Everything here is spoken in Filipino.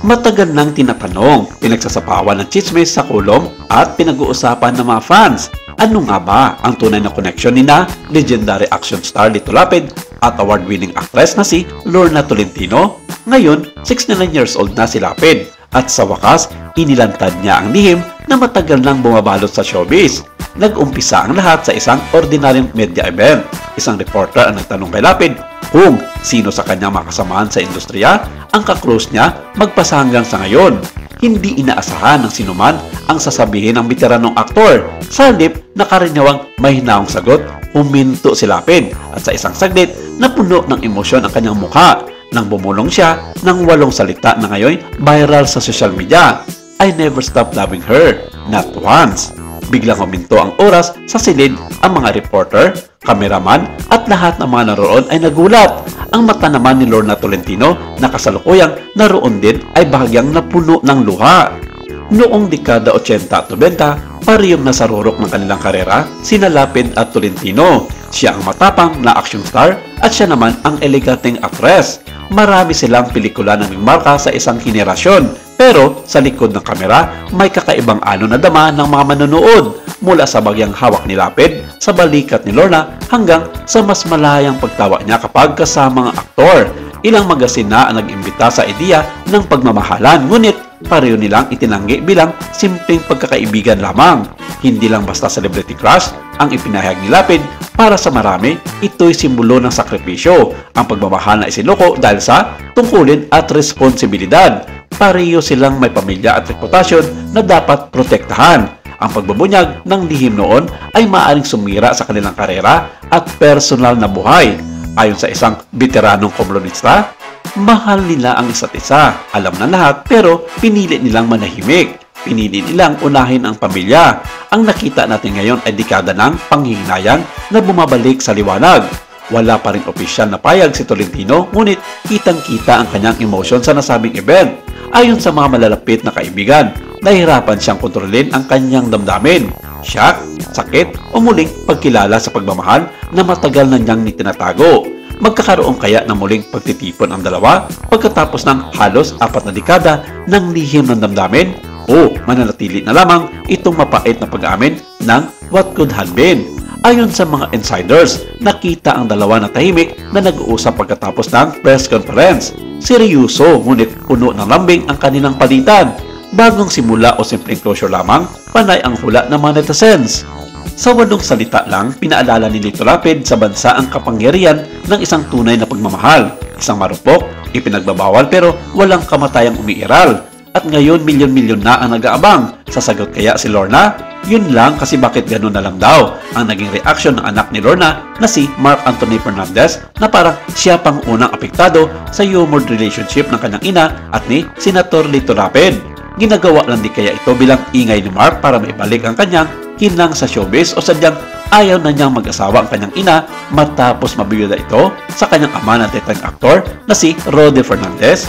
Matagal nang tinatanong, pinagsasapawan ng tsismis sa kulong at pinag-uusapan ng mga fans. Ano nga ba ang tunay na koneksyon ni na legendary action star Lito Lapid at award-winning actress na si Lorna Tolentino? Ngayon, 69 years old na si Lapid at sa wakas, inilantad niya ang lihim na matagal nang bumabalot sa showbiz. Nag-umpisa ang lahat sa isang ordinaryong media event. Isang reporter ang nagtanong kay Lapid kung sino sa kanyang makasamahan sa industriya ang kakrus niya magpasa hanggang sa ngayon. Hindi inaasahan ng sinuman ang sasabihin ng veteranong aktor. Sa halip, nakaraniwang may hinaong sagot, huminto si Lapid at sa isang saglit, napuno ng emosyon ang kanyang mukha nang bumulong siya ng 8 salita na ngayon viral sa social media. I never stopped loving her, not once. Biglang huminto ang oras sa silid ang mga reporter, kameraman at lahat ng mga naroon ay nagulat. Ang mata naman ni Lorna Tolentino na kasalukuyang naroon din ay bahagyang napuno ng luha. Noong dekada 80 at 90, parehong nasarurok ng kanilang karera sina Lapid at Tolentino. Siya ang matapang na action star at siya naman ang eleganteng actress. Marami silang pelikula na nagmarka sa isang henerasyon. Pero sa likod ng kamera, may kakaibang ano na dama ng mga manonood mula sa bagyang hawak ni Lapid sa balikat ni Lorna hanggang sa mas malayang pagtawa niya kapag kasama ang aktor. Ilang magasin na ang nag-imbita sa ideya ng pagmamahalan, ngunit pareho nilang itinanggi bilang simpleng pagkakaibigan lamang. Hindi lang basta celebrity crush ang ipinahayag ni Lapid. Para sa marami, ito'y simbolo ng sakripisyo. Ang pagmamahal na isinuko dahil sa tungkulin at responsibilidad. Pareho silang may pamilya at reputasyon na dapat protektahan. Ang pagbabunyag ng lihim noon ay maaaring sumira sa kanilang karera at personal na buhay. Ayon sa isang veteranong komunista, mahal nila ang isa't isa. Alam na lahat pero pinili nilang manahimik. Pinili nilang unahin ang pamilya. Ang nakita natin ngayon ay dekada ng panghihinayang na bumabalik sa liwanag. Wala pa rin opisyal na payag si Tolentino, ngunit kitang-kita ang kanyang emosyon sa nasabing event. Ayon sa mga malalapit na kaibigan, nahihirapan siyang kontrolin ang kanyang damdamin. Shock, sakit o muling pagkilala sa pagmamahal na matagal na niyang itinatago. Magkakaroon kaya ng muling pagtitipon ang dalawa pagkatapos ng halos 4 na dekada ng lihim ng damdamin? O mananatili na lamang itong mapait na pag-aamin ng what could have been? Ayon sa mga insiders, nakita ang dalawa na tahimik na nag-uusap pagkatapos ng press conference. Seryoso ngunit puno ng lambing ang kanilang palitan. Bagong simula o simpleng closure lamang, panay ang hula ng mga netizens. Sa 8 salita lang, pinaalala ni Lito Lapid sa bansa ang kapangyarihan ng isang tunay na pagmamahal. Isang marupok, ipinagbabawal pero walang kamatayang umiiral. At ngayon milyon-milyon na ang nag-aabang. Sasagot kaya si Lorna? Yun lang kasi bakit ganun na lang daw ang naging reaksyon ng anak ni Lorna na si Mark Anthony Fernandez na parang siya pang unang apektado sa humored relationship ng kanyang ina at ni Senator Lito Lapid. Ginagawa lang di kaya ito bilang ingay ni Mark para maibalik ang kanyang kinang sa showbiz o sadyang ayaw na niyang mag-asawa ang kanyang ina matapos mabiyuda ito sa kanyang ama na tetang aktor na si Roddy Fernandez?